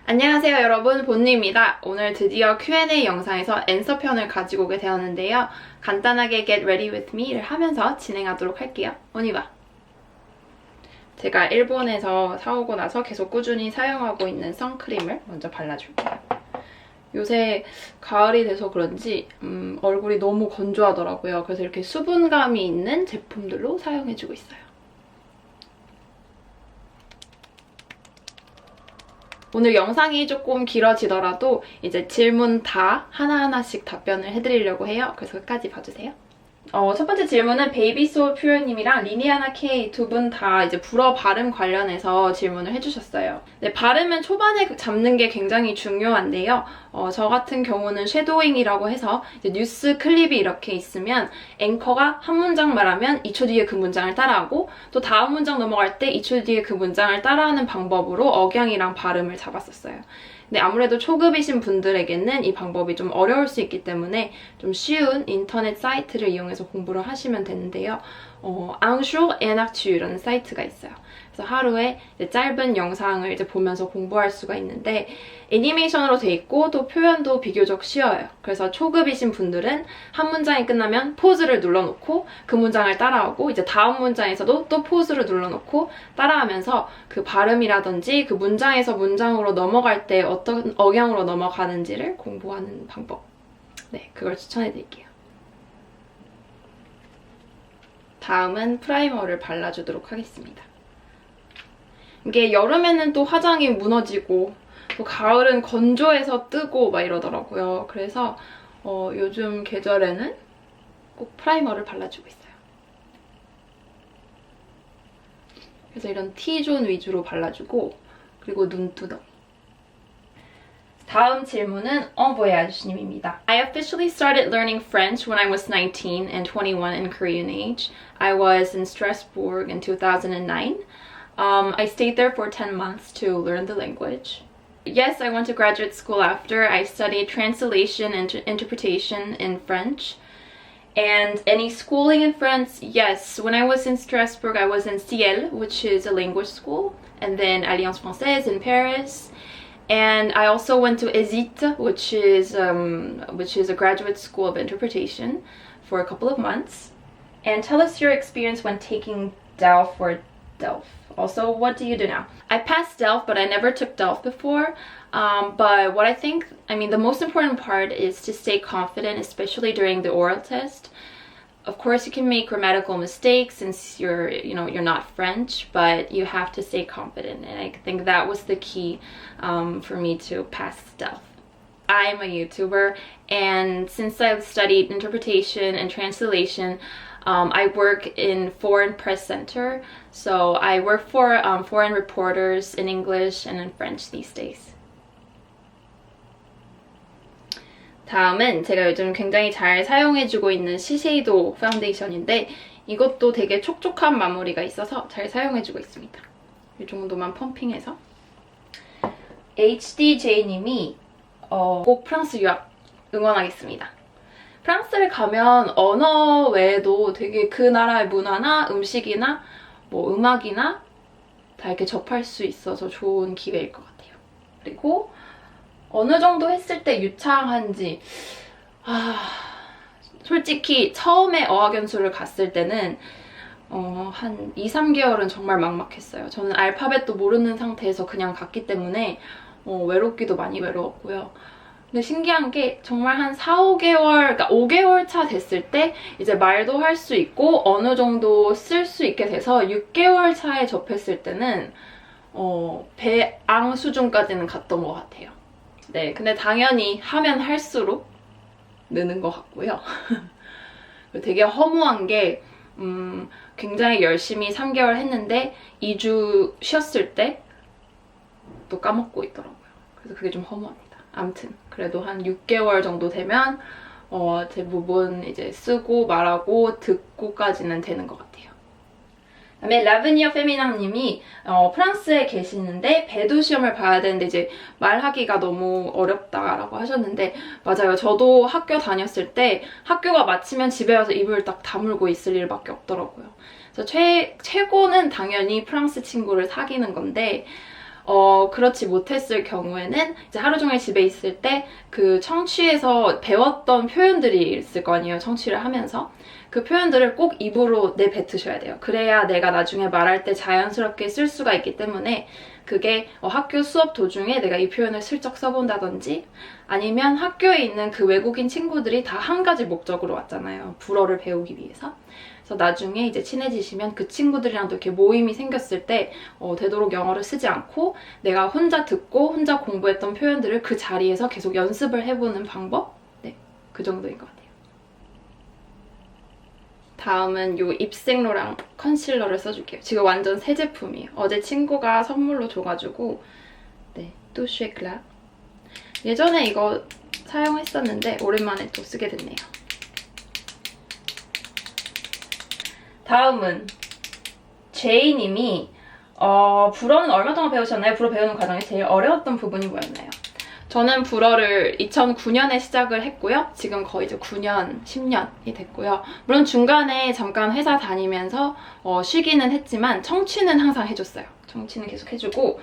안녕하세요 여러분, 본니입니다. 오늘 드디어 Q&A 영상에서 앤서 편을 가지고 오게 되었는데요. 간단하게 Get Ready With Me를 하면서 진행하도록 할게요. 오니바. 제가 일본에서 사오고 나서 계속 꾸준히 사용하고 있는 선크림을 먼저 발라줄게요. 요새 가을이 돼서 그런지 얼굴이 너무 건조하더라고요. 그래서 이렇게 수분감이 있는 제품들로 사용해주고 있어요. 오늘 영상이 조금 길어지더라도 이제 질문 다 하나하나씩 답변을 해드리려고 해요. 그래서 끝까지 봐주세요. 첫 번째 질문은 베이비소울 퓨어님이랑 리니아나 K 두 분 다 이제 불어 발음 관련해서 질문을 해주셨어요. 네, 발음은 초반에 잡는 게 굉장히 중요한데요. 저 같은 경우는 쉐도잉이라고 해서 이제 뉴스 클립이 이렇게 있으면 앵커가 한 문장 말하면 2초 뒤에 그 문장을 따라하고 또 다음 문장 넘어갈 때 2초 뒤에 그 문장을 따라하는 방법으로 억양이랑 발음을 잡았었어요. 근데 아무래도 초급이신 분들에게는 이 방법이 좀 어려울 수 있기 때문에 좀 쉬운 인터넷 사이트를 이용해서 공부를 하시면 되는데요. 앙쇼 에낙추라는 사이트가 있어요. 그래서 하루에 이제 짧은 영상을 이제 보면서 공부할 수가 있는데 애니메이션으로 돼 있고 또 표현도 비교적 쉬워요. 그래서 초급이신 분들은 한 문장이 끝나면 포즈를 눌러놓고 그 문장을 따라하고 이제 다음 문장에서도 또 포즈를 눌러놓고 따라하면서 그 발음이라든지 그 문장에서 문장으로 넘어갈 때 어떤 억양으로 넘어가는지를 공부하는 방법. 네, 그걸 추천해드릴게요. 다음은 프라이머를 발라주도록 하겠습니다. 이게 여름에는 또 화장이 무너지고 또 가을은 건조해서 뜨고 막 이러더라고요. 그래서 요즘 계절에는 꼭 프라이머를 발라주고 있어요. 그래서 이런 T존 위주로 발라주고 그리고 눈두덩이. 다음 질문은 voyage님입니다. I officially started learning French when I was 19 and 21 in Korean age. I was in Strasbourg in 2009. I stayed there for 10 months to learn the language. Yes, I went to graduate school after. I studied translation and interpretation in French. And any schooling in France? Yes. When I was in Strasbourg, I was in Ciel, which is a language school, and then Alliance Française in Paris. And I also went to ESIT, which is a graduate school of interpretation, for a couple of months. And tell us your experience when taking DELF or DELF. Also, what do you do now? I passed DELF, but I never took DELF before. But what I think, the most important part is to stay confident, especially during the oral test. Of course, you can make grammatical mistakes since you're not French, but you have to stay confident. And I think that was the key for me to pass DELF. I'm a YouTuber, and since I've studied interpretation and translation, I work in Foreign Press Center, so I work for foreign reporters in English and in French these days. 다음은 제가 요즘 굉장히 잘 사용해주고 있는 시쉐이도 파운데이션인데 이것도 되게 촉촉한 마무리가 있어서 잘 사용해주고 있습니다. 이 정도만 펌핑해서. HDJ님이 꼭 프랑스 유학 응원하겠습니다. 프랑스를 가면 언어 외에도 되게 그 나라의 문화나 음식이나 뭐 음악이나 다 이렇게 접할 수 있어서 좋은 기회일 것 같아요. 그리고 어느 정도 했을 때 유창한지 솔직히 처음에 어학연수를 갔을 때는 한 2, 3개월은 정말 막막했어요. 저는 알파벳도 모르는 상태에서 그냥 갔기 때문에 외롭기도 많이 외로웠고요. 근데 신기한 게 정말 한 4, 5개월, 그러니까 5개월 차 됐을 때 이제 말도 할 수 있고 어느 정도 쓸 수 있게 돼서 6개월 차에 접했을 때는 배앙 수준까지는 갔던 것 같아요. 네, 근데 당연히 하면 할수록 느는 것 같고요. 되게 허무한 게 굉장히 열심히 3개월 했는데 2주 쉬었을 때 또 까먹고 있더라고요. 그래서 그게 좀 허무합니다. 아무튼 그래도 한 6개월 정도 되면 대부분 이제 쓰고 말하고 듣고까지는 되는 것 같아요. 그다음에 라브니어 페미낭님이 프랑스에 계시는데 배도 시험을 봐야 되는데 이제 말하기가 너무 어렵다라고 하셨는데 맞아요. 저도 학교 다녔을 때 학교가 마치면 집에 와서 입을 딱 다물고 있을 일밖에 없더라고요. 그래서 최고는 당연히 프랑스 친구를 사귀는 건데 그렇지 못했을 경우에는 이제 하루 종일 집에 있을 때 그 청취에서 배웠던 표현들이 있을 거 아니에요. 청취를 하면서. 그 표현들을 꼭 입으로 내뱉으셔야 돼요. 그래야 내가 나중에 말할 때 자연스럽게 쓸 수가 있기 때문에 그게 학교 수업 도중에 내가 이 표현을 슬쩍 써본다든지 아니면 학교에 있는 그 외국인 친구들이 다 한 가지 목적으로 왔잖아요. 불어를 배우기 위해서. 그래서 나중에 이제 친해지시면 그 친구들이랑도 이렇게 모임이 생겼을 때 되도록 영어를 쓰지 않고 내가 혼자 듣고 혼자 공부했던 표현들을 그 자리에서 계속 연습을 해보는 방법? 네, 그 정도인 것 같아요. 다음은 이 입생로랑 컨실러를 써줄게요. 지금 완전 새 제품이에요. 어제 친구가 선물로 줘가지고 네, 뚜쉐클라. 예전에 이거 사용했었는데 오랜만에 또 쓰게 됐네요. 다음은 제이님이 불어는 얼마 동안 배우셨나요? 불어 배우는 과정에 제일 어려웠던 부분이 뭐였나요? 저는 불어를 2009년에 시작을 했고요. 지금 거의 이제 9년, 10년이 됐고요. 물론 중간에 잠깐 회사 다니면서 쉬기는 했지만 청취는 항상 해줬어요. 청취는 계속 해주고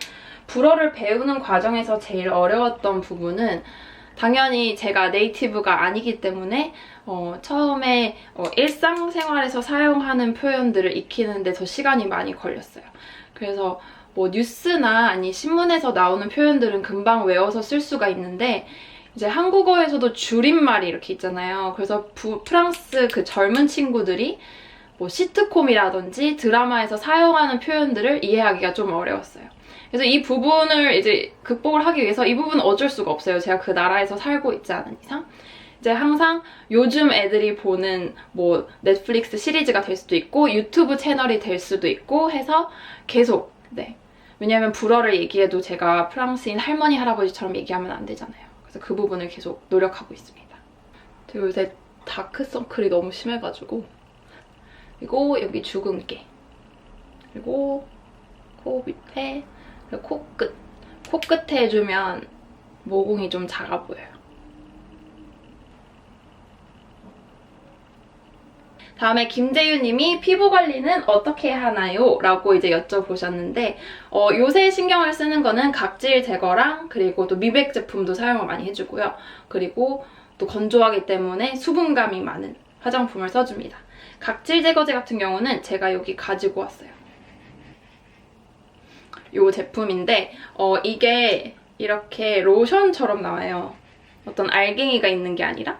불어를 배우는 과정에서 제일 어려웠던 부분은 당연히 제가 네이티브가 아니기 때문에 처음에 일상생활에서 사용하는 표현들을 익히는데 더 시간이 많이 걸렸어요. 그래서 뭐 뉴스나 아니 신문에서 나오는 표현들은 금방 외워서 쓸 수가 있는데 이제 한국어에서도 줄임말이 이렇게 있잖아요. 그래서 프랑스 그 젊은 친구들이 뭐 시트콤이라든지 드라마에서 사용하는 표현들을 이해하기가 좀 어려웠어요. 그래서 이 부분을 이제 극복을 하기 위해서 이 부분은 어쩔 수가 없어요. 제가 그 나라에서 살고 있지 않은 이상. 이제 항상 요즘 애들이 보는 뭐 넷플릭스 시리즈가 될 수도 있고 유튜브 채널이 될 수도 있고 해서 계속 네. 왜냐면 불어를 얘기해도 제가 프랑스인 할머니 할아버지처럼 얘기하면 안 되잖아요. 그래서 그 부분을 계속 노력하고 있습니다. 제가 요새 다크서클이 너무 심해가지고 그리고 여기 주근깨 그리고 코 밑에 그리고 코끝 코끝에 해주면 모공이 좀 작아 보여요. 다음에 김재유님이 피부 관리는 어떻게 하나요? 라고 이제 여쭤보셨는데 요새 신경을 쓰는 거는 각질 제거랑 그리고 또 미백 제품도 사용을 많이 해주고요. 그리고 또 건조하기 때문에 수분감이 많은 화장품을 써줍니다. 각질 제거제 같은 경우는 제가 여기 가지고 왔어요. 이 제품인데 이게 이렇게 로션처럼 나와요. 어떤 알갱이가 있는 게 아니라.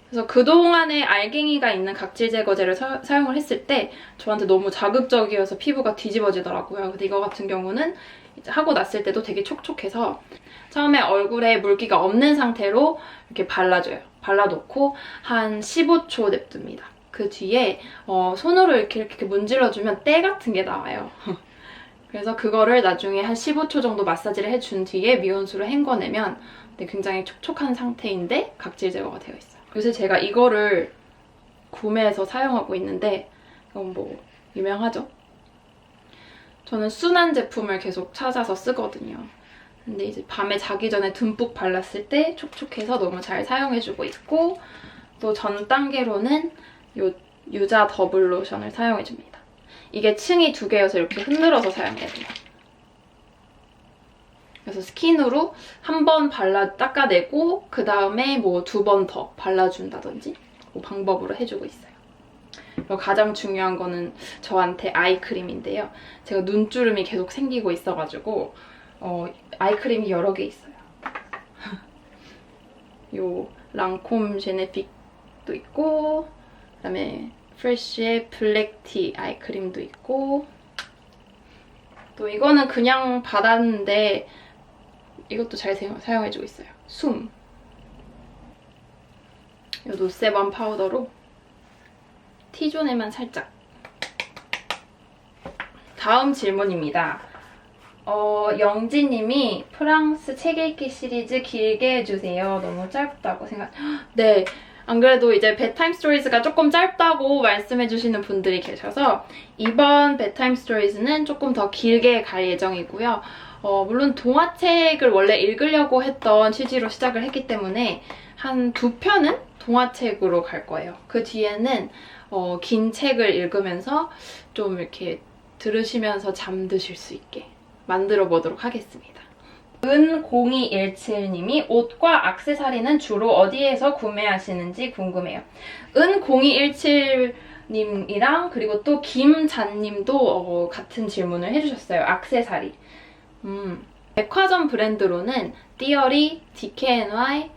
그래서 그동안에 알갱이가 있는 각질 제거제를 사용을 했을 때 저한테 너무 자극적이어서 피부가 뒤집어지더라고요. 근데 이거 같은 경우는 이제 하고 났을 때도 되게 촉촉해서 처음에 얼굴에 물기가 없는 상태로 이렇게 발라줘요. 발라놓고 한 15초 냅둡니다. 그 뒤에 손으로 이렇게 문질러주면 때 같은 게 나와요. 그래서 그거를 나중에 한 15초 정도 마사지를 해준 뒤에 미온수로 헹궈내면 굉장히 촉촉한 상태인데 각질 제거가 되어 있어요. 요새 제가 이거를 구매해서 사용하고 있는데 이건 뭐 유명하죠? 저는 순한 제품을 계속 찾아서 쓰거든요. 근데 이제 밤에 자기 전에 듬뿍 발랐을 때 촉촉해서 너무 잘 사용해주고 있고 또 전 단계로는 이 유자 더블 로션을 사용해줍니다. 이게 층이 2개여서 이렇게 흔들어서 사용해야 돼요. 그래서 스킨으로 한 번 닦아내고 그 다음에 뭐 2번 더 발라준다든지 그 방법으로 해주고 있어요. 그리고 가장 중요한 거는 저한테 아이크림인데요. 제가 눈주름이 계속 생기고 있어가지고 아이크림이 여러 개 있어요. 요 랑콤 제네픽도 있고 그다음에 프레쉬의 블랙티 아이크림도 있고 또 이거는 그냥 받았는데 이것도 잘 사용해주고 있어요. 숨. 이 노세범 파우더로 T존에만 살짝. 다음 질문입니다. 영지님이 프랑스 책 읽기 시리즈 길게 해주세요. 너무 짧다고 네. 안 그래도 이제 bedtime stories가 조금 짧다고 말씀해주시는 분들이 계셔서 이번 bedtime stories는 조금 더 길게 갈 예정이고요. 물론 동화책을 원래 읽으려고 했던 취지로 시작을 했기 때문에 한 2편은 동화책으로 갈 거예요. 그 뒤에는 긴 책을 읽으면서 좀 이렇게 들으시면서 잠드실 수 있게 만들어 보도록 하겠습니다. 은0217님이 옷과 액세서리는 주로 어디에서 구매하시는지 궁금해요. 은0217님이랑 그리고 또 김잔님도 같은 질문을 해주셨어요. 액세서리. 백화점 브랜드로는 띠어리, DKNY,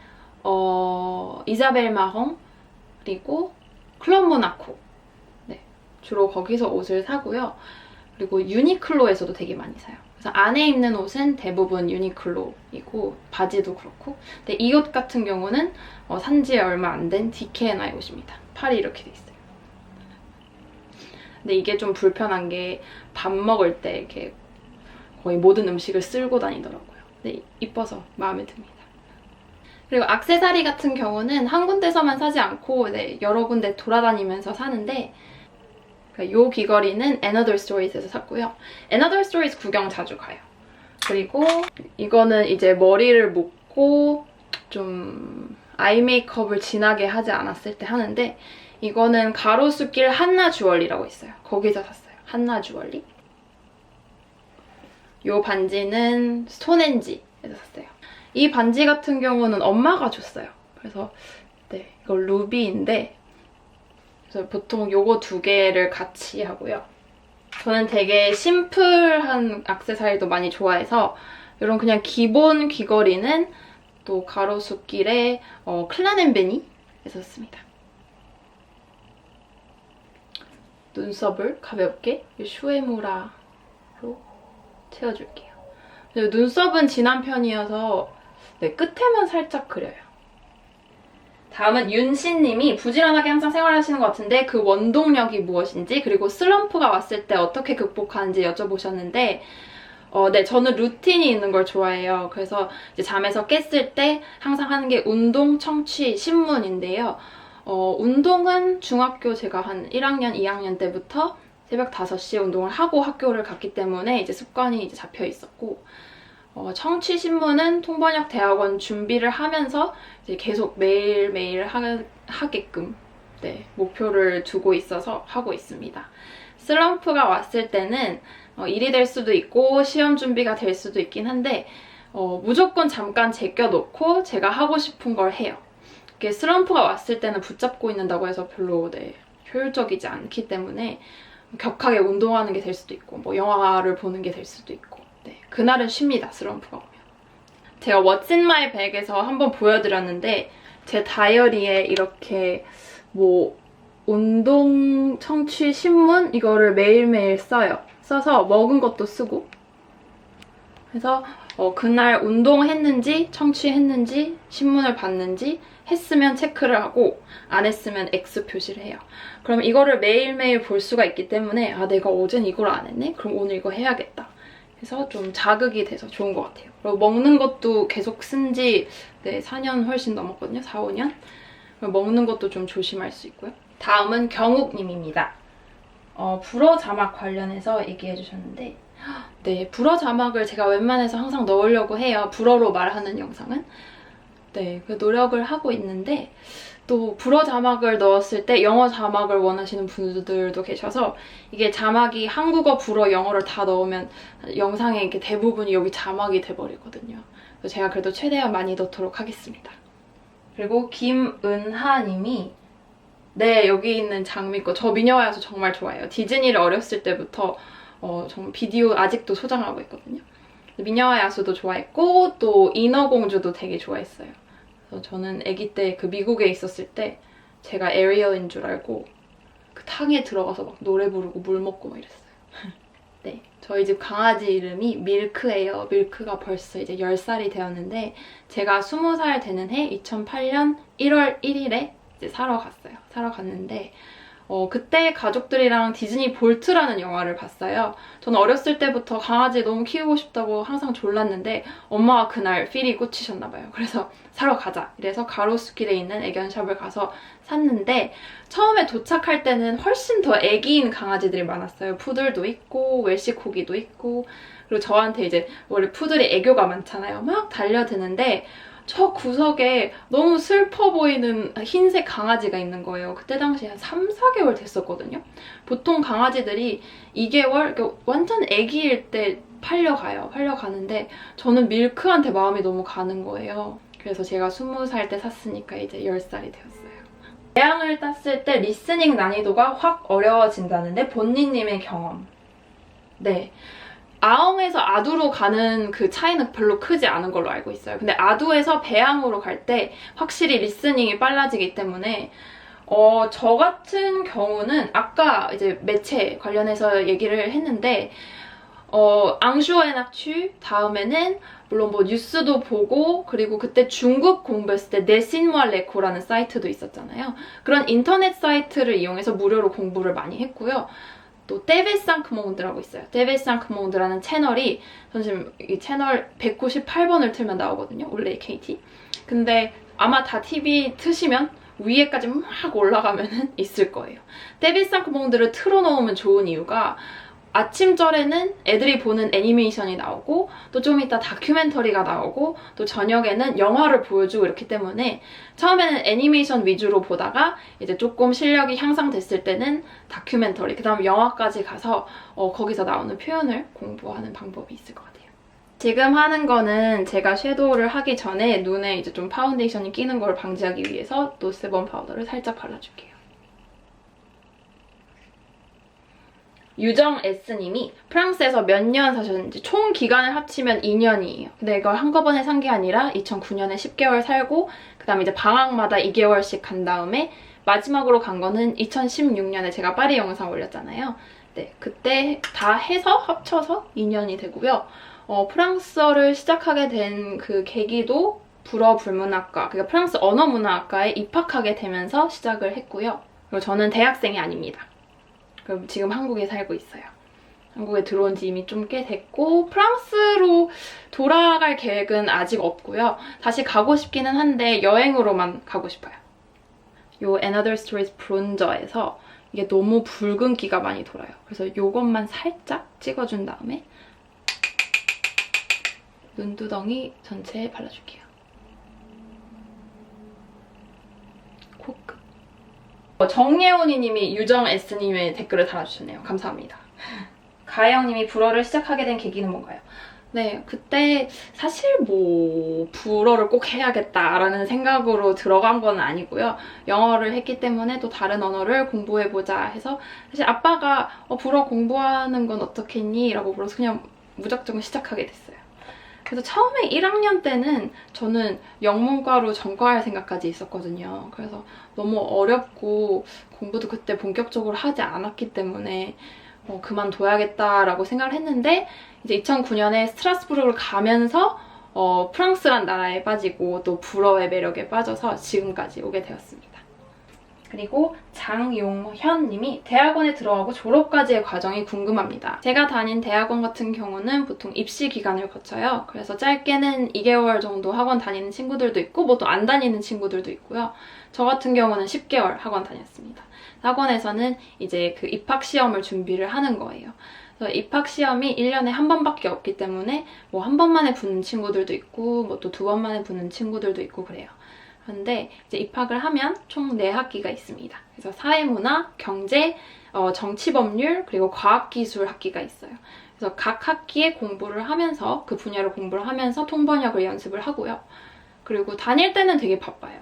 이자벨 마홍, 그리고 클럽 모나코. 네, 주로 거기서 옷을 사고요. 그리고 유니클로에서도 되게 많이 사요. 그래서 안에 입는 옷은 대부분 유니클로이고 바지도 그렇고. 근데 이 옷 같은 경우는 산지 얼마 안 된 DKNY 옷입니다. 팔이 이렇게 돼 있어요. 근데 이게 좀 불편한 게 밥 먹을 때 이렇게 거의 모든 음식을 쓸고 다니더라고요. 근데 이뻐서 마음에 듭니다. 그리고 액세서리 같은 경우는 한 군데서만 사지 않고 여러 군데 돌아다니면서 사는데 이 귀걸이는 Another Stories에서 샀고요. Another Stories 구경 자주 가요. 그리고 이거는 이제 머리를 묶고 좀 아이 메이크업을 진하게 하지 않았을 때 하는데 이거는 가로수길 한나 주얼리라고 있어요. 거기서 샀어요. 한나 주얼리. 이 반지는 스톤헨지에서 샀어요. 이 반지 같은 경우는 엄마가 줬어요. 그래서 네, 이거 루비인데 그래서 보통 요거 두 개를 같이 하고요. 저는 되게 심플한 액세서리도 많이 좋아해서 이런 그냥 기본 귀걸이는 또 가로수길에 클라넨베니에서 샀습니다. 눈썹을 가볍게 슈에무라로 채워줄게요. 눈썹은 진한 편이어서 끝에만 살짝 그려요. 다음은 윤씨님이 부지런하게 항상 생활하시는 것 같은데 그 원동력이 무엇인지 그리고 슬럼프가 왔을 때 어떻게 극복하는지 여쭤보셨는데 네, 저는 루틴이 있는 걸 좋아해요. 그래서 이제 잠에서 깼을 때 항상 하는 게 운동, 청취, 신문인데요. 운동은 중학교 제가 한 1학년, 2학년 때부터 새벽 5시에 운동을 하고 학교를 갔기 때문에 이제 습관이 이제 잡혀 있었고 청취 신문은 통번역 대학원 준비를 하면서 이제 계속 매일매일 하게끔 목표를 두고 있어서 하고 있습니다. 슬럼프가 왔을 때는 일이 될 수도 있고 시험 준비가 될 수도 있긴 한데 무조건 잠깐 제껴놓고 제가 하고 싶은 걸 해요. 이게 슬럼프가 왔을 때는 붙잡고 있는다고 해서 별로 효율적이지 않기 때문에 격하게 운동하는 게 될 수도 있고 뭐 영화를 보는 게 될 수도 있고 그날은 쉽니다. 슬럼프가 오면. 제가 What's in my bag에서 한번 보여드렸는데 제 다이어리에 이렇게 뭐 운동, 청취, 신문 이거를 매일매일 써요. 써서 먹은 것도 쓰고 그래서 그날 운동했는지 청취했는지 신문을 봤는지 했으면 체크를 하고 안 했으면 X 표시를 해요. 그럼 이거를 매일매일 볼 수가 있기 때문에 아 내가 어젠 이걸 안 했네? 그럼 오늘 이거 해야겠다. 그래서 좀 자극이 돼서 좋은 것 같아요. 그리고 먹는 것도 계속 쓴 지 4년 훨씬 넘었거든요. 4, 5년. 먹는 것도 좀 조심할 수 있고요. 다음은 경욱님입니다. 불어 자막 관련해서 얘기해 주셨는데 네, 불어 자막을 제가 웬만해서 항상 넣으려고 해요. 불어로 말하는 영상은. 네, 그 노력을 하고 있는데 또 불어 자막을 넣었을 때 영어 자막을 원하시는 분들도 계셔서 이게 자막이 한국어, 불어, 영어를 다 넣으면 영상에 이렇게 대부분이 여기 자막이 돼버리거든요. 그래서 제가 그래도 최대한 많이 넣도록 하겠습니다. 그리고 김은하님이 네, 여기 있는 장미꽃. 저 미녀와 야수 정말 좋아해요. 디즈니를 어렸을 때부터 정말 비디오 아직도 소장하고 있거든요. 미녀와 야수도 좋아했고 또 인어공주도 되게 좋아했어요. 그래서 저는 아기 때 그 미국에 있었을 때 제가 에리얼인 줄 알고 그 탕에 들어가서 막 노래 부르고 물 먹고 막 이랬어요. 네, 저희 집 강아지 이름이 밀크예요. 밀크가 벌써 이제 10살이 되었는데 제가 20살 되는 해 2008년 1월 1일에 이제 사러 갔어요. 사러 갔는데 그때 가족들이랑 디즈니 볼트라는 영화를 봤어요. 저는 어렸을 때부터 강아지 너무 키우고 싶다고 항상 졸랐는데 엄마가 그날 필이 꽂히셨나 봐요. 그래서 사러 가자. 이래서 가로수길에 있는 애견샵을 가서 샀는데 처음에 도착할 때는 훨씬 더 애기인 강아지들이 많았어요. 푸들도 있고 웰시코기도 있고 그리고 저한테 이제 원래 푸들이 애교가 많잖아요. 막 달려드는데 저 구석에 너무 슬퍼 보이는 흰색 강아지가 있는 거예요. 그때 당시에 한 3, 4개월 됐었거든요. 보통 강아지들이 2개월, 완전 애기일 때 팔려가는데 저는 밀크한테 마음이 너무 가는 거예요. 그래서 제가 20살 때 샀으니까 이제 10살이 되었어요. 대학을 땄을 때 리스닝 난이도가 확 어려워진다는데 본니님의 경험. 네. 아엉에서 아두로 가는 그 차이는 별로 크지 않은 걸로 알고 있어요. 근데 아두에서 배앙으로 갈 때 확실히 리스닝이 빨라지기 때문에 저 같은 경우는 아까 이제 매체 관련해서 얘기를 했는데 앙슈어앤악취 다음에는 물론 뭐 뉴스도 보고 그리고 그때 중국 공부했을 때 네신와 레코라는 사이트도 있었잖아요. 그런 인터넷 사이트를 이용해서 무료로 공부를 많이 했고요. 또 떼베상크몽드라고 있어요. 떼베상크몽드라는 채널이 전 지금 이 채널 198번을 틀면 나오거든요. 올레이 KT. 근데 아마 다 TV 트시면 위에까지 막 올라가면은 있을 거예요. 떼베상크몽드를 틀어놓으면 좋은 이유가 아침절에는 애들이 보는 애니메이션이 나오고 또 좀 이따 다큐멘터리가 나오고 또 저녁에는 영화를 보여주고 이렇기 때문에 처음에는 애니메이션 위주로 보다가 이제 조금 실력이 향상됐을 때는 다큐멘터리, 그 다음 영화까지 가서 거기서 나오는 표현을 공부하는 방법이 있을 것 같아요. 지금 하는 거는 제가 섀도우를 하기 전에 눈에 이제 좀 파운데이션이 끼는 걸 방지하기 위해서 노스본 파우더를 살짝 발라줄게요. 유정 S님이 프랑스에서 몇 년 사셨는지 총 기간을 합치면 2년이에요. 근데 이걸 한꺼번에 산 게 아니라 2009년에 10개월 살고 그 다음에 이제 방학마다 2개월씩 간 다음에 마지막으로 간 거는 2016년에 제가 파리 영상 올렸잖아요. 네, 그때 다 해서 합쳐서 2년이 되고요. 프랑스어를 시작하게 된 그 계기도 불어 불문학과, 그러니까 프랑스 언어문화학과에 입학하게 되면서 시작을 했고요. 그리고 저는 대학생이 아닙니다. 그럼 지금 한국에 살고 있어요. 한국에 들어온 지 이미 좀 꽤 됐고 프랑스로 돌아갈 계획은 아직 없고요. 다시 가고 싶기는 한데 여행으로만 가고 싶어요. 요 Another Stories 브론저에서 이게 너무 붉은기가 많이 돌아요. 그래서 요것만 살짝 찍어준 다음에 눈두덩이 전체에 발라줄게요. 코끝. 정예원이님이 유정 S님의 댓글을 달아주셨네요. 감사합니다. 가영님이 불어를 시작하게 된 계기는 뭔가요? 네, 그때 사실 뭐 불어를 꼭 해야겠다라는 생각으로 들어간 건 아니고요. 영어를 했기 때문에 또 다른 언어를 공부해보자 해서 사실 아빠가 불어 공부하는 건 어떻겠니? 라고 물어서 그냥 무작정 시작하게 됐어요. 그래서 처음에 1학년 때는 저는 영문과로 전과할 생각까지 있었거든요. 그래서 너무 어렵고 공부도 그때 본격적으로 하지 않았기 때문에 그만둬야겠다라고 생각을 했는데 이제 2009년에 스트라스부르를 가면서 프랑스란 나라에 빠지고 또 불어의 매력에 빠져서 지금까지 오게 되었습니다. 그리고 장용현 님이 대학원에 들어가고 졸업까지의 과정이 궁금합니다. 제가 다닌 대학원 같은 경우는 보통 입시 기간을 거쳐요. 그래서 짧게는 2개월 정도 학원 다니는 친구들도 있고 뭐 또 안 다니는 친구들도 있고요. 저 같은 경우는 10개월 학원 다녔습니다. 학원에서는 이제 그 입학 시험을 준비를 하는 거예요. 그래서 입학 시험이 1년에 한 번밖에 없기 때문에 뭐 한 번만에 붙는 친구들도 있고 뭐 또 2번 만에 붙는 친구들도 있고 그래요. 그런데 이제 입학을 하면 총 4학기가 있습니다. 그래서 사회문화, 경제, 정치법률, 그리고 과학기술 학기가 있어요. 그래서 각 학기에 공부를 하면서 그 분야로 공부를 하면서 통번역을 연습을 하고요. 그리고 다닐 때는 되게 바빠요.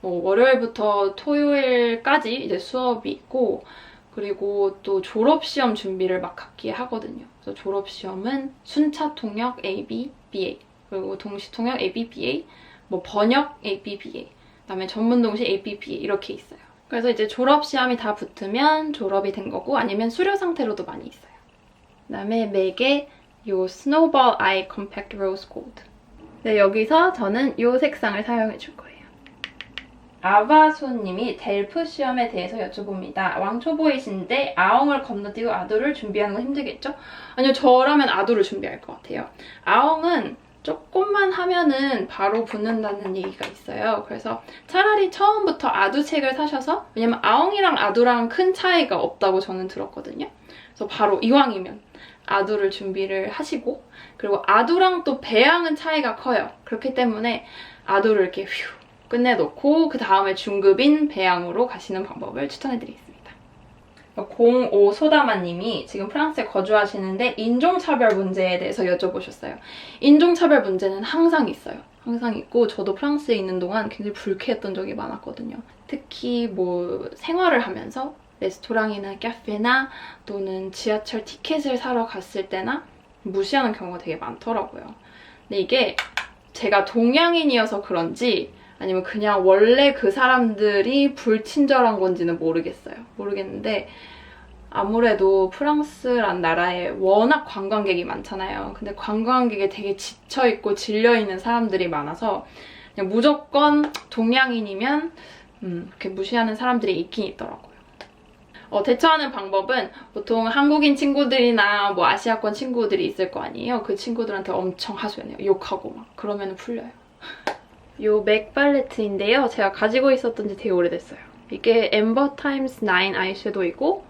뭐 월요일부터 토요일까지 이제 수업이 있고 그리고 또 졸업시험 준비를 막 학기에 하거든요. 그래서 졸업시험은 순차 통역 AB, BA 그리고 동시 통역 AB, BA 뭐 번역 AB, BA 그다음에 전문 동시 AB, BA 이렇게 있어요. 그래서 이제 졸업 시험이 다 붙으면 졸업이 된 거고 아니면 수료 상태로도 많이 있어요. 그다음에 맥의 요 스노우볼 아이 컴팩트 로즈 골드. 네, 여기서 저는 요 색상을 사용해 줄 거예요. 아바소님이 델프 시험에 대해서 여쭤봅니다. 왕초보이신데 아엉을 건너뛰고 아두를 준비하는 건 힘들겠죠? 아니요, 저라면 아두를 준비할 것 같아요. 아엉은 조금만 하면은 바로 붙는다는 얘기가 있어요. 그래서 차라리 처음부터 아두 책을 사셔서, 왜냐면 아엉이랑 아두랑 큰 차이가 없다고 저는 들었거든요. 그래서 바로 이왕이면 아두를 준비를 하시고, 그리고 아두랑 또 배양은 차이가 커요. 그렇기 때문에 아두를 이렇게 휘 끝내놓고 그 다음에 중급인 배양으로 가시는 방법을 추천해드리겠습니다. 05 소다마님이 지금 프랑스에 거주하시는데 인종차별 문제에 대해서 여쭤보셨어요. 인종차별 문제는 항상 있어요. 항상 있고 저도 프랑스에 있는 동안 굉장히 불쾌했던 적이 많았거든요. 특히 뭐 생활을 하면서 레스토랑이나 카페나 또는 지하철 티켓을 사러 갔을 때나 무시하는 경우가 되게 많더라고요. 근데 이게 제가 동양인이어서 그런지 아니면 그냥 원래 그 사람들이 불친절한 건지는 모르겠는데 아무래도 프랑스란 나라에 워낙 관광객이 많잖아요. 근데 관광객에 되게 지쳐있고 질려있는 사람들이 많아서 그냥 무조건 동양인이면 그렇게 무시하는 사람들이 있긴 있더라고요. 대처하는 방법은 보통 한국인 친구들이나 뭐 아시아권 친구들이 있을 거 아니에요. 그 친구들한테 엄청 하소연해요. 욕하고 막. 그러면 풀려요. 요 맥 팔레트인데요. 제가 가지고 있었던 지 되게 오래됐어요. 이게 엠버 타임스 9 아이섀도우이고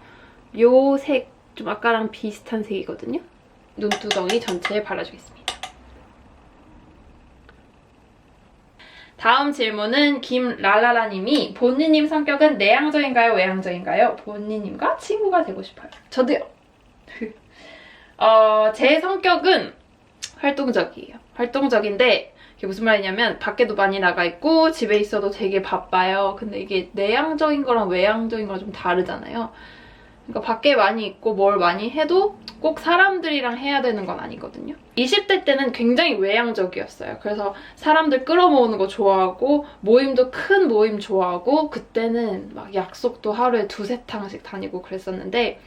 요 색 좀 아까랑 비슷한 색이거든요. 눈두덩이 전체에 발라주겠습니다. 다음 질문은 김랄라라님이 본니님 성격은 내향적인가요? 외향적인가요? 본니님과 친구가 되고 싶어요. 저도요. 제 성격은 활동적이에요. 활동적인데 이게 무슨 말이냐면 밖에도 많이 나가 있고 집에 있어도 되게 바빠요. 근데 이게 내향적인 거랑 외향적인 거랑 좀 다르잖아요. 그러니까 밖에 많이 있고 뭘 많이 해도 꼭 사람들이랑 해야 되는 건 아니거든요. 20대 때는 굉장히 외향적이었어요. 그래서 사람들 끌어모으는 거 좋아하고 모임도 큰 모임 좋아하고 그때는 막 약속도 하루에 2-3탕씩 다니고 그랬었는데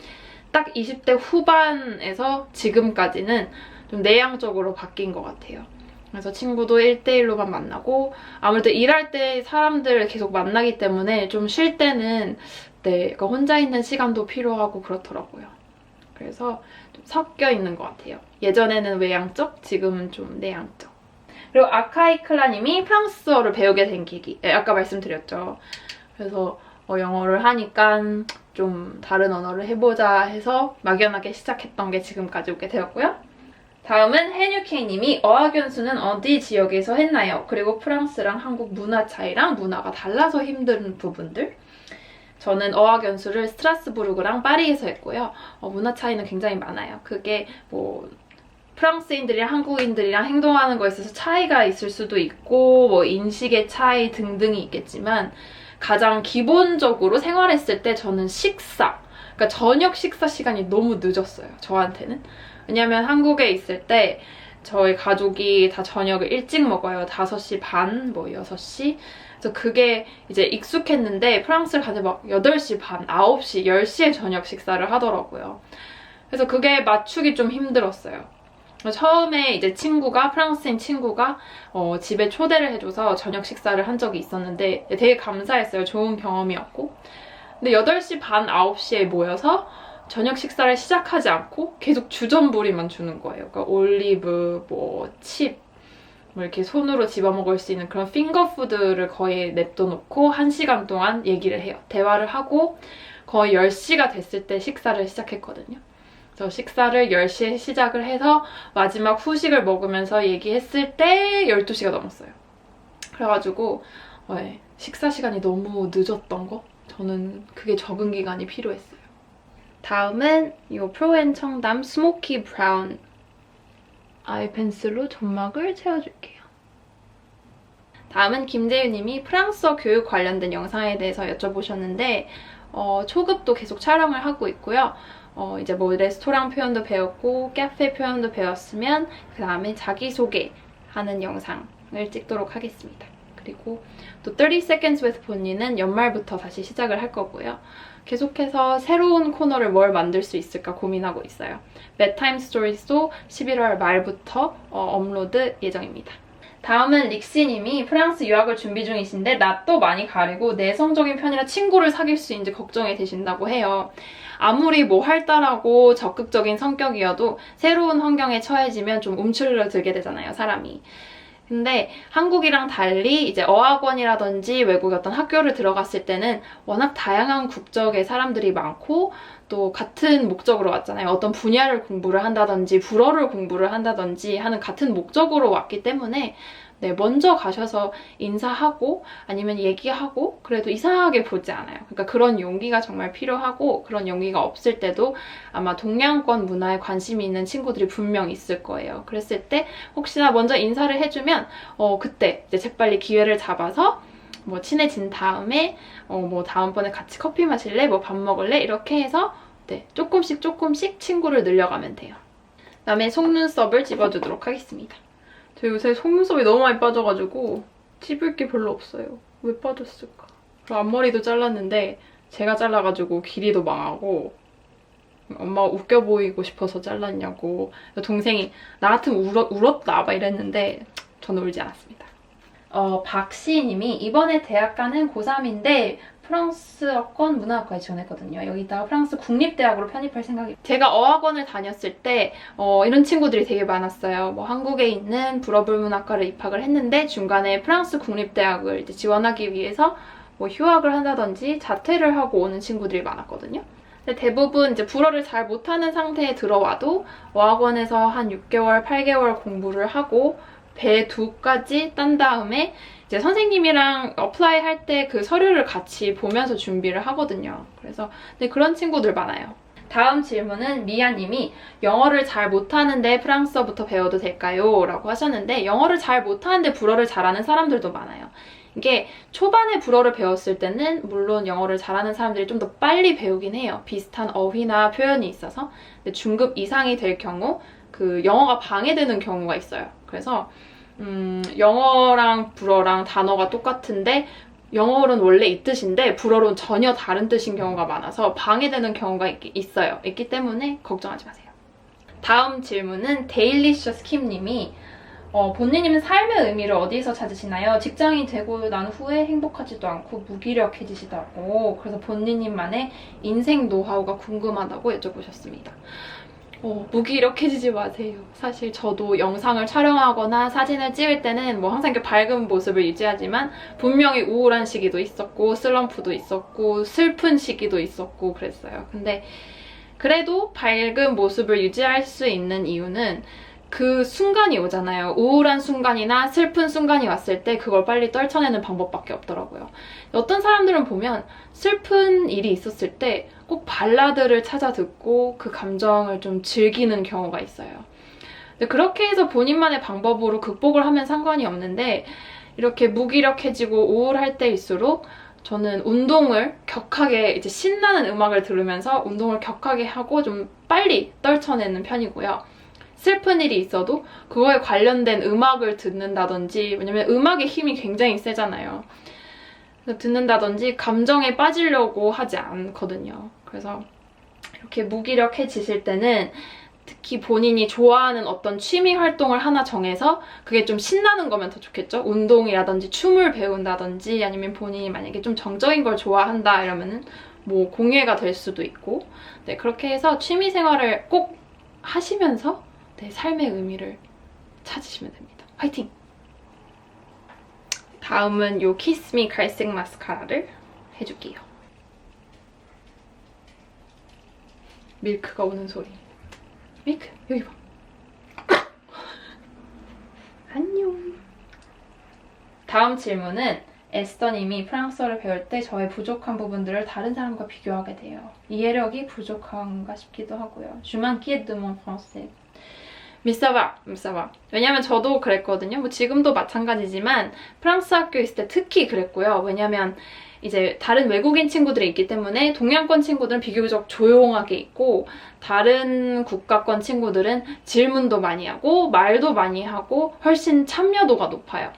딱 20대 후반에서 지금까지는 좀 내향적으로 바뀐 것 같아요. 그래서 친구도 1대1로만 만나고 아무래도 일할 때 사람들을 계속 만나기 때문에 좀 쉴 때는 그러니까 혼자 있는 시간도 필요하고 그렇더라고요. 그래서 좀 섞여 있는 것 같아요. 예전에는 외향적, 지금은 좀 내향적. 그리고 아카이클라님이 프랑스어를 배우게 된 계기. 아까 말씀드렸죠. 그래서 영어를 하니까 좀 다른 언어를 해보자 해서 막연하게 시작했던 게 지금까지 오게 되었고요. 다음은 해뉴케이님이 어학연수는 어디 지역에서 했나요? 그리고 프랑스랑 한국 문화 차이랑 문화가 달라서 힘든 부분들. 저는 어학연수를 스트라스부르크랑 파리에서 했고요. 문화 차이는 굉장히 많아요. 그게 뭐 프랑스인들이랑 한국인들이랑 행동하는 거에 있어서 차이가 있을 수도 있고 뭐 인식의 차이 등등이 있겠지만 가장 기본적으로 생활했을 때 저는 그러니까 저녁 식사 시간이 너무 늦었어요. 저한테는. 왜냐면 한국에 있을 때 저희 가족이 다 저녁을 일찍 먹어요. 5시 반, 뭐 6시. 그래서 그게 이제 익숙했는데 프랑스를 가서 막 8시 반, 9시, 10시에 저녁 식사를 하더라고요. 그래서 그게 맞추기 좀 힘들었어요. 처음에 이제 프랑스인 친구가 집에 초대를 해줘서 저녁 식사를 한 적이 있었는데 되게 감사했어요. 좋은 경험이었고. 근데 8시 반, 9시에 모여서 저녁 식사를 시작하지 않고 계속 주전부리만 주는 거예요. 그러니까 올리브, 뭐 칩, 뭐 이렇게 손으로 집어먹을 수 있는 그런 핑거푸드를 거의 냅둬놓고 1시간 동안 얘기를 해요. 대화를 하고 거의 10시가 됐을 때 식사를 시작했거든요. 그래서 식사를 10시에 시작을 해서 마지막 후식을 먹으면서 얘기했을 때 12시가 넘었어요. 그래가지고 식사 시간이 너무 늦었던 거? 저는 그게 적응 기간이 필요했어요. 다음은 이 프로앤 청담 스모키 브라운 아이 펜슬로 점막을 채워줄게요. 다음은 김재윤님이 프랑스어 교육 관련된 영상에 대해서 여쭤보셨는데 초급도 계속 촬영을 하고 있고요. 이제 뭐 레스토랑 표현도 배웠고 카페 표현도 배웠으면 그 다음에 자기소개하는 영상을 찍도록 하겠습니다. 그리고 또 30 Seconds with 본니는 연말부터 다시 시작을 할 거고요. 계속해서 새로운 코너를 뭘 만들 수 있을까 고민하고 있어요. bedtime stories도 11월 말부터 업로드 예정입니다. 다음은 릭시님이 프랑스 유학을 준비 중이신데 낯도 많이 가리고 내성적인 편이라 친구를 사귈 수 있는지 걱정이 되신다고 해요. 아무리 뭐 활달하고 적극적인 성격이어도 새로운 환경에 처해지면 좀 움츠러들게 되잖아요, 사람이. 근데 한국이랑 달리 이제 어학원이라든지 외국의 어떤 학교를 들어갔을 때는 워낙 다양한 국적의 사람들이 많고 또 같은 목적으로 왔잖아요. 어떤 분야를 공부를 한다든지 불어를 공부를 한다든지 하는 같은 목적으로 왔기 때문에 네, 먼저 가셔서 인사하고 아니면 얘기하고 그래도 이상하게 보지 않아요. 그러니까 그런 용기가 정말 필요하고 그런 용기가 없을 때도 아마 동양권 문화에 관심이 있는 친구들이 분명 있을 거예요. 그랬을 때 혹시나 먼저 인사를 해주면 그때 이제 재빨리 기회를 잡아서 뭐 친해진 다음에 뭐 다음번에 같이 커피 마실래? 뭐 밥 먹을래? 이렇게 해서 네, 조금씩 친구를 늘려가면 돼요. 그다음에 속눈썹을 집어주도록 하겠습니다. 저 요새 속눈썹이 너무 많이 빠져가지고 찝을 게 별로 없어요. 왜 빠졌을까? 그리고 앞머리도 잘랐는데 제가 잘라가지고 길이도 망하고 엄마가 웃겨 보이고 싶어서 잘랐냐고 동생이 나 같으면 울었다 막 이랬는데 저는 울지 않았습니다. 박시희님이 이번에 대학 가는 고3인데 프랑스어권 문화학과에 지원했거든요. 여기다가 프랑스 국립대학으로 편입할 생각이에요. 제가 어학원을 다녔을 때 이런 친구들이 되게 많았어요. 뭐 한국에 있는 불어불문학과를 입학을 했는데 중간에 프랑스 국립대학을 이제 지원하기 위해서 뭐 휴학을 한다든지 자퇴를 하고 오는 친구들이 많았거든요. 근데 대부분 이제 불어를 잘 못하는 상태에 들어와도 어학원에서 한 6개월, 8개월 공부를 하고 배2까지 딴 다음에 이제 선생님이랑 어플라이 할 때 그 서류를 같이 보면서 준비를 하거든요. 그래서 근데 그런 친구들 많아요. 다음 질문은 미아님이 영어를 잘 못하는데 프랑스어부터 배워도 될까요? 라고 하셨는데 영어를 잘 못하는데 불어를 잘하는 사람들도 많아요. 이게 초반에 불어를 배웠을 때는 물론 영어를 잘하는 사람들이 좀 더 빨리 배우긴 해요. 비슷한 어휘나 표현이 있어서. 근데 중급 이상이 될 경우 그 영어가 방해되는 경우가 있어요. 그래서 영어랑 불어랑 단어가 똑같은데 영어로는 원래 이 뜻인데 불어로는 전혀 다른 뜻인 경우가 많아서 방해되는 경우가 있어요. 있기 때문에 걱정하지 마세요. 다음 질문은 데일리셔스 킴님이 본인님은 삶의 의미를 어디서 찾으시나요? 직장이 되고 난 후에 행복하지도 않고 무기력해지시다고. 그래서 본인님만의 인생 노하우가 궁금하다고 여쭤보셨습니다. 무기력해지지 마세요. 사실 저도 영상을 촬영하거나 사진을 찍을 때는 뭐 항상 이렇게 밝은 모습을 유지하지만 분명히 우울한 시기도 있었고 슬럼프도 있었고 슬픈 시기도 있었고 그랬어요. 근데 그래도 밝은 모습을 유지할 수 있는 이유는 그 순간이 오잖아요. 우울한 순간이나 슬픈 순간이 왔을 때 그걸 빨리 떨쳐내는 방법밖에 없더라고요. 어떤 사람들은 보면 슬픈 일이 있었을 때 꼭 발라드를 찾아 듣고 그 감정을 좀 즐기는 경우가 있어요. 근데 그렇게 해서 본인만의 방법으로 극복을 하면 상관이 없는데 이렇게 무기력해지고 우울할 때일수록 저는 운동을 격하게 이제 신나는 음악을 들으면서 운동을 격하게 하고 좀 빨리 떨쳐내는 편이고요. 슬픈 일이 있어도 그거에 관련된 음악을 듣는다든지 왜냐면 음악의 힘이 굉장히 세잖아요. 듣는다든지 감정에 빠지려고 하지 않거든요. 그래서 이렇게 무기력해지실 때는 특히 본인이 좋아하는 어떤 취미 활동을 하나 정해서 그게 좀 신나는 거면 더 좋겠죠? 운동이라든지 춤을 배운다든지 아니면 본인이 만약에 좀 정적인 걸 좋아한다 이러면은 뭐 공예가 될 수도 있고 네, 그렇게 해서 취미 생활을 꼭 하시면서 네, 삶의 의미를 찾으시면 됩니다. 화이팅! 다음은 요 키스미 갈색 마스카라를 해줄게요. 밀크가 오는 소리. 밀크, 여기 봐. 안녕. 다음 질문은 에스더님이 프랑스어를 배울 때 저의 부족한 부분들을 다른 사람과 비교하게 돼요. 이해력이 부족한가 싶기도 하고요. Je m'inquiète de mon français. 미사바. 왜냐면 저도 그랬거든요. 뭐 지금도 마찬가지지만 프랑스 학교에 있을 때 특히 그랬고요. 왜냐면 이제 다른 외국인 친구들이 있기 때문에 동양권 친구들은 비교적 조용하게 있고 다른 국가권 친구들은 질문도 많이 하고 말도 많이 하고 훨씬 참여도가 높아요.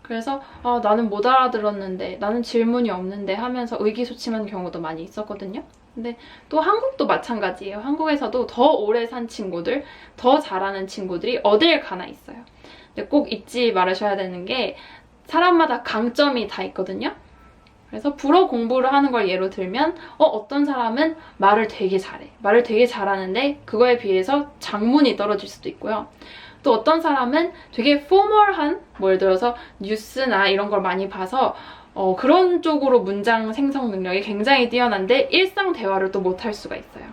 그래서 나는 못 알아들었는데 나는 질문이 없는데 하면서 의기소침한 경우도 많이 있었거든요. 근데 또 한국도 마찬가지예요. 한국에서도 더 오래 산 친구들, 더 잘하는 친구들이 어딜 가나 있어요. 근데 꼭 잊지 말으셔야 되는 게 사람마다 강점이 다 있거든요. 그래서 불어 공부를 하는 걸 예로 들면 어떤 사람은 말을 되게 잘해. 말을 되게 잘하는데 그거에 비해서 작문이 떨어질 수도 있고요. 또 어떤 사람은 되게 포멀한, 뭐 예를 들어서 뉴스나 이런 걸 많이 봐서 그런 쪽으로 문장 생성 능력이 굉장히 뛰어난데 일상 대화를 또 못할 수가 있어요.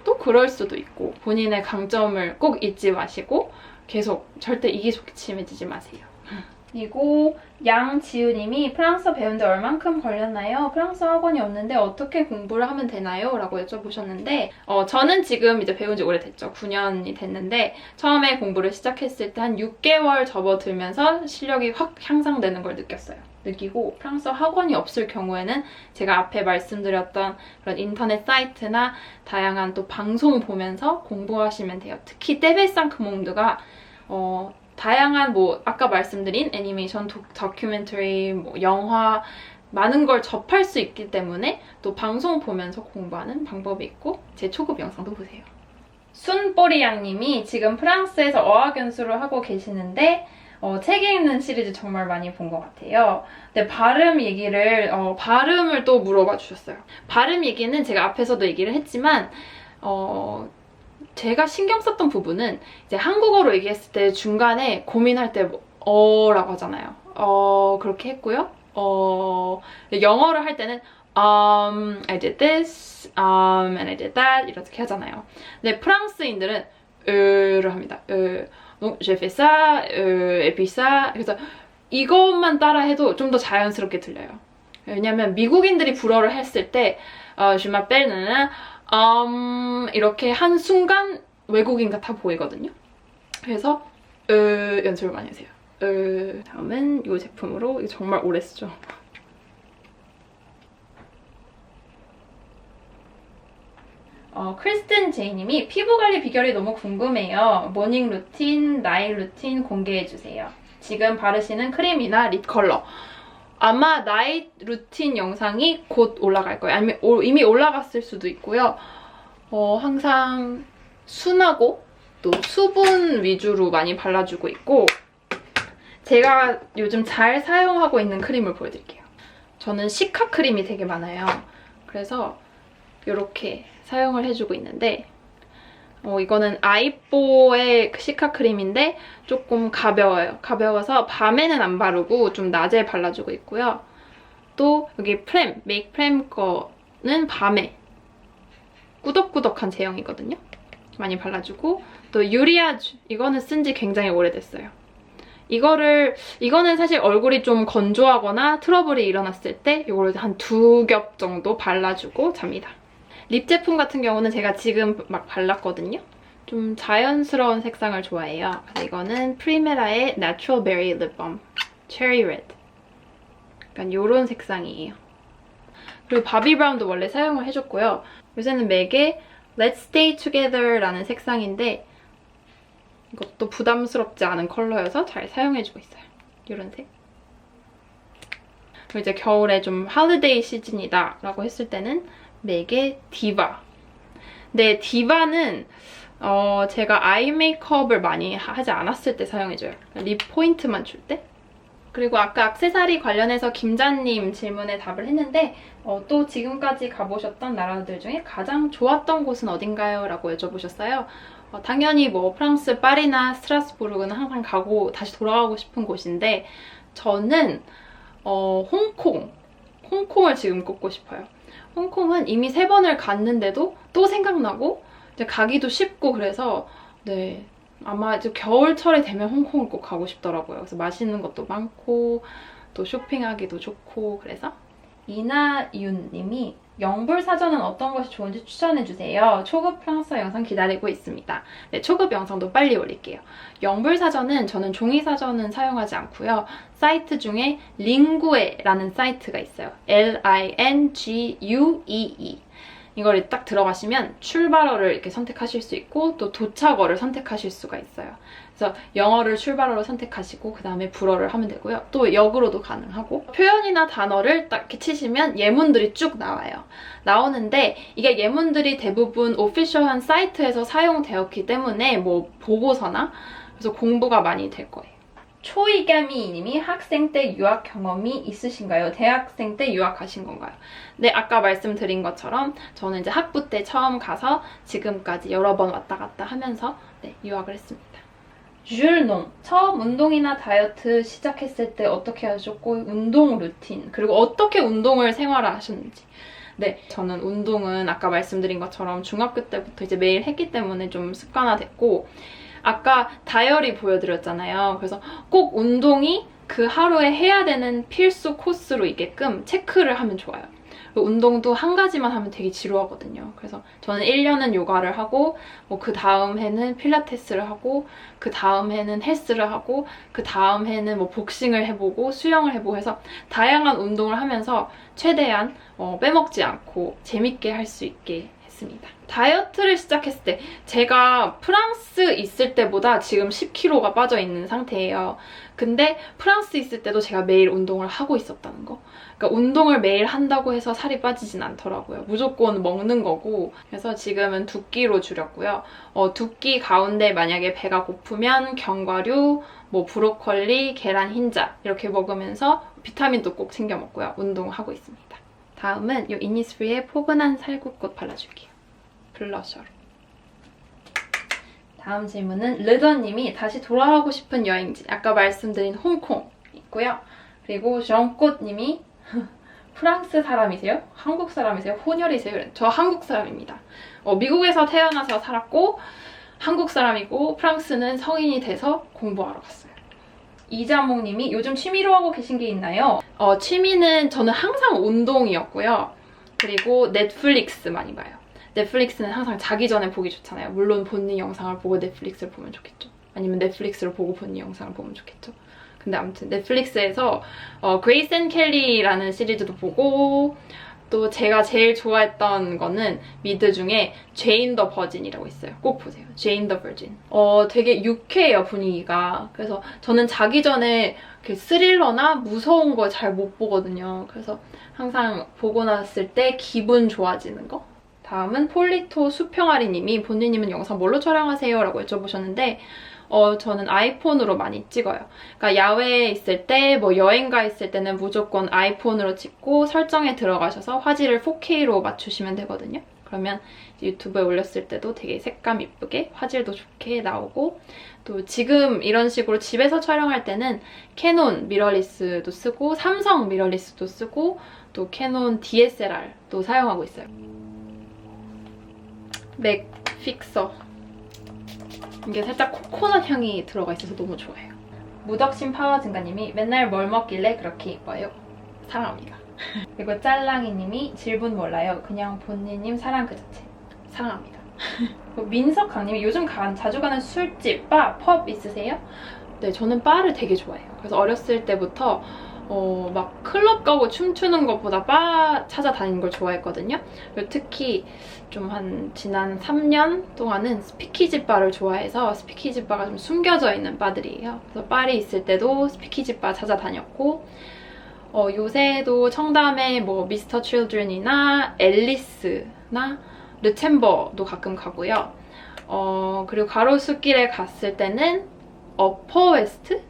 또 그럴 수도 있고 본인의 강점을 꼭 잊지 마시고 계속 절대 이기소침해지지 마세요. 그리고 양지우님이 프랑스어 배운 지 얼만큼 걸렸나요? 프랑스어 학원이 없는데 어떻게 공부를 하면 되나요? 라고 여쭤보셨는데 저는 지금 이제 배운 지 오래됐죠. 9년이 됐는데 처음에 공부를 시작했을 때 한 6개월 접어들면서 실력이 확 향상되는 걸 느끼고 프랑스어 학원이 없을 경우에는 제가 앞에 말씀드렸던 그런 인터넷 사이트나 다양한 또 방송 보면서 공부하시면 돼요. 특히 떼베상크몽드가 다양한 아까 말씀드린 애니메이션, 다큐멘터리, 영화 많은 걸 접할 수 있기 때문에 또 방송 보면서 공부하는 방법이 있고 제 초급 영상도 보세요. 순뽀리양님이 지금 프랑스에서 어학연수를 하고 계시는데 책 읽는 시리즈 정말 많이 본 것 같아요. 근데 발음을 또 물어봐 주셨어요. 발음 얘기는 제가 앞에서도 얘기를 했지만 제가 신경 썼던 부분은 이제 한국어로 얘기했을 때 중간에 고민할 때 라고 하잖아요. 그렇게 했고요. 영어를 할 때는 I did this, and I did that 이렇게 하잖아요. 근데 프랑스인들은 를 합니다. j'ai fait ça, et puis ça. 그래서 이것만 따라 해도 좀 더 자연스럽게 들려요. 왜냐면 미국인들이 불어를 했을 때 je m'appelle 이렇게 한 순간 외국인 같아 보이거든요. 그래서 연습을 많이 하세요. 다음은 이 제품으로 이거 정말 오래 쓰죠. 크리스틴 제이님이 피부관리 비결이 너무 궁금해요. 모닝 루틴, 나잇 루틴 공개해주세요. 지금 바르시는 크림이나 립 컬러. 아마 나잇 루틴 영상이 곧 올라갈 거예요. 아니면 이미 올라갔을 수도 있고요. 항상 순하고 또 수분 위주로 많이 발라주고 있고 제가 요즘 잘 사용하고 있는 크림을 보여드릴게요. 저는 시카 크림이 되게 많아요. 그래서 이렇게 사용을 해주고 있는데 이거는 아이뽀의 시카 크림인데 조금 가벼워요. 가벼워서 밤에는 안 바르고 좀 낮에 발라주고 있고요. 또 여기 메이크 프렘 거는 밤에 꾸덕꾸덕한 제형이거든요. 많이 발라주고 또 유리아주 이거는 쓴 지 굉장히 오래됐어요. 이거는 사실 얼굴이 좀 건조하거나 트러블이 일어났을 때 이거를 한 2겹 정도 발라주고 잡니다. 립 제품 같은 경우는 제가 지금 막 발랐거든요. 좀 자연스러운 색상을 좋아해요. 그래서 이거는 프리메라의 Natural Berry Lip Balm Cherry Red. 약간 이런 색상이에요. 그리고 바비 브라운도 원래 사용을 해줬고요. 요새는 맥의 Let's Stay Together라는 색상인데 이것도 부담스럽지 않은 컬러여서 잘 사용해주고 있어요. 이런 색. 그리고 이제 겨울에 좀 할리데이 시즌이다 라고 했을 때는 맥의 디바. 근데 디바는 제가 아이 메이크업을 많이 하지 않았을 때 사용해줘요. 립 포인트만 줄 때. 그리고 아까 액세서리 관련해서 김자님 질문에 답을 했는데 또 지금까지 가보셨던 나라들 중에 가장 좋았던 곳은 어딘가요? 라고 여쭤보셨어요. 당연히 프랑스 파리나 스트라스부르크는 항상 가고 다시 돌아가고 싶은 곳인데 저는 홍콩을 지금 꼽고 싶어요. 홍콩은 이미 3번을 갔는데도 또 생각나고 이제 가기도 쉽고 그래서 네 아마 이제 겨울철이 되면 홍콩을 꼭 가고 싶더라고요. 그래서 맛있는 것도 많고 또 쇼핑하기도 좋고 그래서 이나윤 님이 영불 사전은 어떤 것이 좋은지 추천해주세요. 초급 프랑스어 영상 기다리고 있습니다. 네, 초급 영상도 빨리 올릴게요. 영불 사전은 저는 종이 사전은 사용하지 않고요. 사이트 중에 링구에라는 사이트가 있어요. Linguee. 이걸 딱 들어가시면 출발어를 이렇게 선택하실 수 있고 또 도착어를 선택하실 수가 있어요. 그래서 영어를 출발어로 선택하시고 그 다음에 불어를 하면 되고요. 또 역으로도 가능하고 표현이나 단어를 딱 이렇게 치시면 예문들이 쭉 나와요. 나오는데 이게 예문들이 대부분 오피셜한 사이트에서 사용되었기 때문에 보고서나 그래서 공부가 많이 될 거예요. 초이가미 님이 학생 때 유학 경험이 있으신가요? 대학생 때 유학하신 건가요? 네, 아까 말씀드린 것처럼 저는 이제 학부 때 처음 가서 지금까지 여러 번 왔다 갔다 하면서 네, 유학을 했습니다. 쥘농, 처음 운동이나 다이어트 시작했을 때 어떻게 하셨고 운동 루틴, 그리고 어떻게 운동을 생활하셨는지. 네, 저는 운동은 아까 말씀드린 것처럼 중학교 때부터 이제 매일 했기 때문에 좀 습관화됐고, 아까 다이어리 보여드렸잖아요. 그래서 꼭 운동이 그 하루에 해야 되는 필수 코스로 있게끔 체크를 하면 좋아요. 운동도 한 가지만 하면 되게 지루하거든요. 그래서 저는 1년은 요가를 하고, 뭐 그 다음 해는 필라테스를 하고, 그 다음 해는 헬스를 하고, 그 다음 해는 뭐 복싱을 해보고 수영을 해보고 해서 다양한 운동을 하면서 최대한 빼먹지 않고 재밌게 할 수 있게 했습니다. 다이어트를 시작했을 때 제가 프랑스 있을 때보다 지금 10kg가 빠져 있는 상태예요. 근데 프랑스 있을 때도 제가 매일 운동을 하고 있었다는 거. 그러니까 운동을 매일 한다고 해서 살이 빠지진 않더라고요. 무조건 먹는 거고. 그래서 지금은 2끼로 줄였고요. 2끼 가운데 만약에 배가 고프면 견과류, 뭐 브로콜리, 계란 흰자 이렇게 먹으면서 비타민도 꼭 챙겨 먹고요. 운동하고 있습니다. 다음은 이 이니스프리의 포근한 살구꽃 발라줄게요. 블러셔로. 다음 질문은 르더님이 다시 돌아가고 싶은 여행지, 아까 말씀드린 홍콩 있고요. 그리고 정꽃님이 프랑스 사람이세요? 한국 사람이세요? 혼혈이세요? 저 한국 사람입니다. 미국에서 태어나서 살았고 한국 사람이고 프랑스는 성인이 돼서 공부하러 갔어요. 이자몽님이 요즘 취미로 하고 계신 게 있나요? 취미는 저는 항상 운동이었고요. 그리고 넷플릭스 많이 봐요. 넷플릭스는 항상 자기 전에 보기 좋잖아요. 물론 본인 영상을 보고 넷플릭스를 보면 좋겠죠. 아니면 넷플릭스를 보고 본인 영상을 보면 좋겠죠. 근데 아무튼 넷플릭스에서 그레이스 앤 켈리라는 시리즈도 보고, 또 제가 제일 좋아했던 거는 미드 중에 제인 더 버진이라고 있어요. 꼭 보세요. 제인 더 버진. 되게 유쾌해요, 분위기가. 그래서 저는 자기 전에 스릴러나 무서운 거 잘 못 보거든요. 그래서 항상 보고 났을 때 기분 좋아지는 거. 다음은 폴리토 수평아리님이 본인님은 영상 뭘로 촬영하세요? 라고 여쭤보셨는데 저는 아이폰으로 많이 찍어요. 그러니까 야외에 있을 때, 뭐 여행가 있을 때는 무조건 아이폰으로 찍고 설정에 들어가셔서 화질을 4K로 맞추시면 되거든요. 그러면 유튜브에 올렸을 때도 되게 색감 이쁘게 화질도 좋게 나오고, 또 지금 이런 식으로 집에서 촬영할 때는 캐논 미러리스도 쓰고 삼성 미러리스도 쓰고 또 캐논 DSLR도 사용하고 있어요. 맥 픽서. 이게 살짝 코코넛 향이 들어가 있어서 너무 좋아해요. 무덕심 파워 증가님이 맨날 뭘 먹길래 그렇게 이뻐요? 사랑합니다. 그리고 짤랑이님이 질문 몰라요. 그냥 본인님 사랑 그 자체. 사랑합니다. 민석강님이 요즘 자주 가는 술집, 바, 펍 있으세요? 네, 저는 바를 되게 좋아해요. 그래서 어렸을 때부터 막 클럽 가고 춤추는 것보다 바 찾아다니는 걸 좋아했거든요. 그리고 특히 좀 지난 3년 동안은 스피키지 바를 좋아해서 스피키지 바가 좀 숨겨져 있는 바들이에요. 그래서 파리 있을 때도 스피키지 바 찾아다녔고, 요새도 청담에 뭐 미스터 칠드런이나 앨리스나 르챔버도 가끔 가고요. 그리고 가로수길에 갔을 때는 어퍼웨스트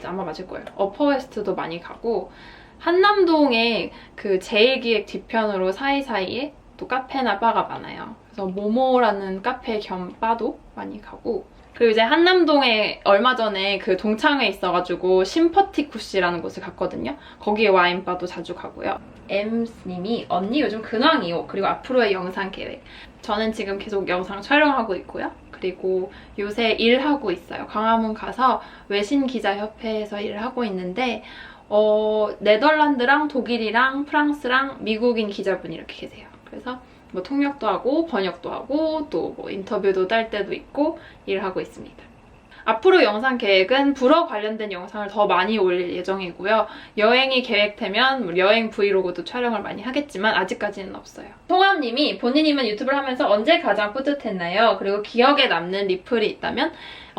아마 맞을 거예요. 어퍼웨스트도 많이 가고, 한남동에 그 제일기획 뒤편으로 사이사이에 또 카페나 바가 많아요. 그래서 모모라는 카페 겸 바도 많이 가고, 그리고 이제 한남동에 얼마 전에 그 동창회 있어가지고 심퍼티쿠시라는 곳을 갔거든요. 거기에 와인바도 자주 가고요. 엠스님이 언니 요즘 근황이요. 그리고 앞으로의 영상 계획. 저는 지금 계속 영상 촬영하고 있고요. 그리고 요새 일하고 있어요. 광화문 가서 외신기자협회에서 일을 하고 있는데 네덜란드랑 독일이랑 프랑스랑 미국인 기자분이 이렇게 계세요. 그래서 뭐 통역도 하고 번역도 하고 또 뭐 인터뷰도 딸 때도 있고 일하고 있습니다. 앞으로 영상 계획은 불어 관련된 영상을 더 많이 올릴 예정이고요. 여행이 계획되면 여행 브이로그도 촬영을 많이 하겠지만 아직까지는 없어요. 통합님이 본인이면 유튜브를 하면서 언제 가장 뿌듯했나요? 그리고 기억에 남는 리플이 있다면?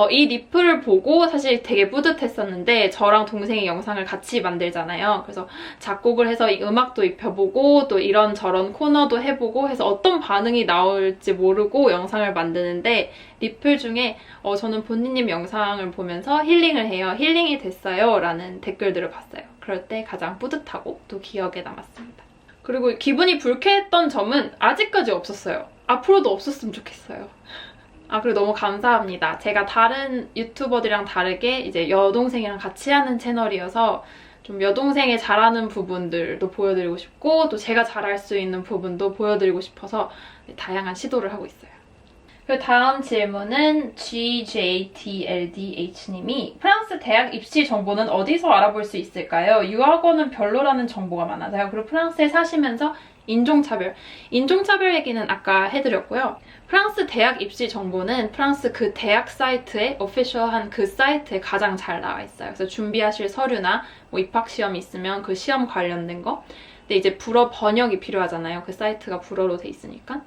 이 리플을 보고 사실 되게 뿌듯했었는데, 저랑 동생이 영상을 같이 만들잖아요. 그래서 작곡을 해서 이 음악도 입혀보고 또 이런저런 코너도 해보고 해서 어떤 반응이 나올지 모르고 영상을 만드는데, 리플 중에 저는 본인님 영상을 보면서 힐링을 해요. 힐링이 됐어요. 라는 댓글들을 봤어요. 그럴 때 가장 뿌듯하고 또 기억에 남았습니다. 그리고 기분이 불쾌했던 점은 아직까지 없었어요. 앞으로도 없었으면 좋겠어요. 아, 그리고 너무 감사합니다. 제가 다른 유튜버들이랑 다르게 이제 여동생이랑 같이 하는 채널이어서 좀 여동생이 잘하는 부분들도 보여드리고 싶고 또 제가 잘할 수 있는 부분도 보여드리고 싶어서 다양한 시도를 하고 있어요. 그리고 다음 질문은 GJTLDH님이 프랑스 대학 입시 정보는 어디서 알아볼 수 있을까요? 유학원은 별로라는 정보가 많아서요. 그리고 프랑스에 사시면서 인종차별 얘기는 아까 해드렸고요. 프랑스 대학 입시 정보는 프랑스 그 대학 사이트에 오피셜한 그 사이트에 가장 잘 나와 있어요. 그래서 준비하실 서류나 뭐 입학시험 있으면 그 시험 관련된 거. 근데 이제 불어 번역이 필요하잖아요. 그 사이트가 불어로 돼 있으니까.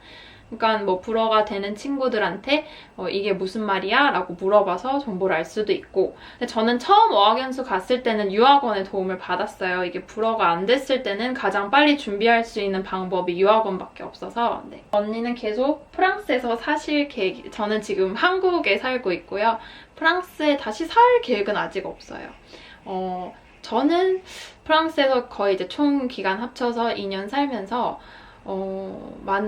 그러니까 뭐 불어가 되는 친구들한테 이게 무슨 말이야? 라고 물어봐서 정보를 알 수도 있고. 근데 저는 처음 어학연수 갔을 때는 유학원의 도움을 받았어요. 이게 불어가 안 됐을 때는 가장 빨리 준비할 수 있는 방법이 유학원밖에 없어서. 네. 언니는 계속 프랑스에서 사실 계획, 저는 지금 한국에 살고 있고요. 프랑스에 다시 살 계획은 아직 없어요. 저는 프랑스에서 거의 이제 총 기간 합쳐서 2년 살면서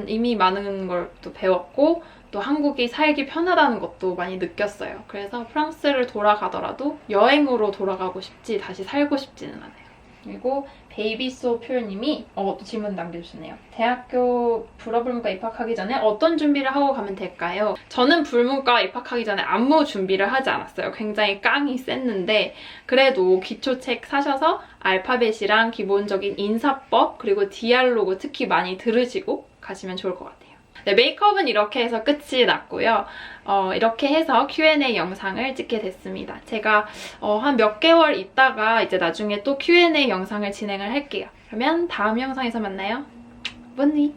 이미 많은 걸 또 배웠고 또 한국이 살기 편하다는 것도 많이 느꼈어요. 그래서 프랑스를 돌아가더라도 여행으로 돌아가고 싶지 다시 살고 싶지는 않아요. 그리고 베이비소 퓨얼님이 또 질문 남겨주시네요. 대학교 불어불문과 입학하기 전에 어떤 준비를 하고 가면 될까요? 저는 불문과 입학하기 전에 아무 준비를 하지 않았어요. 굉장히 깡이 셌는데 그래도 기초책 사셔서 알파벳이랑 기본적인 인사법 그리고 디알로그 특히 많이 들으시고 가시면 좋을 것 같아요. 네, 메이크업은 이렇게 해서 끝이 났고요. 이렇게 해서 Q&A 영상을 찍게 됐습니다. 제가 한 몇 개월 있다가 이제 나중에 또 Q&A 영상을 진행을 할게요. 그러면 다음 영상에서 만나요. bonne nuit!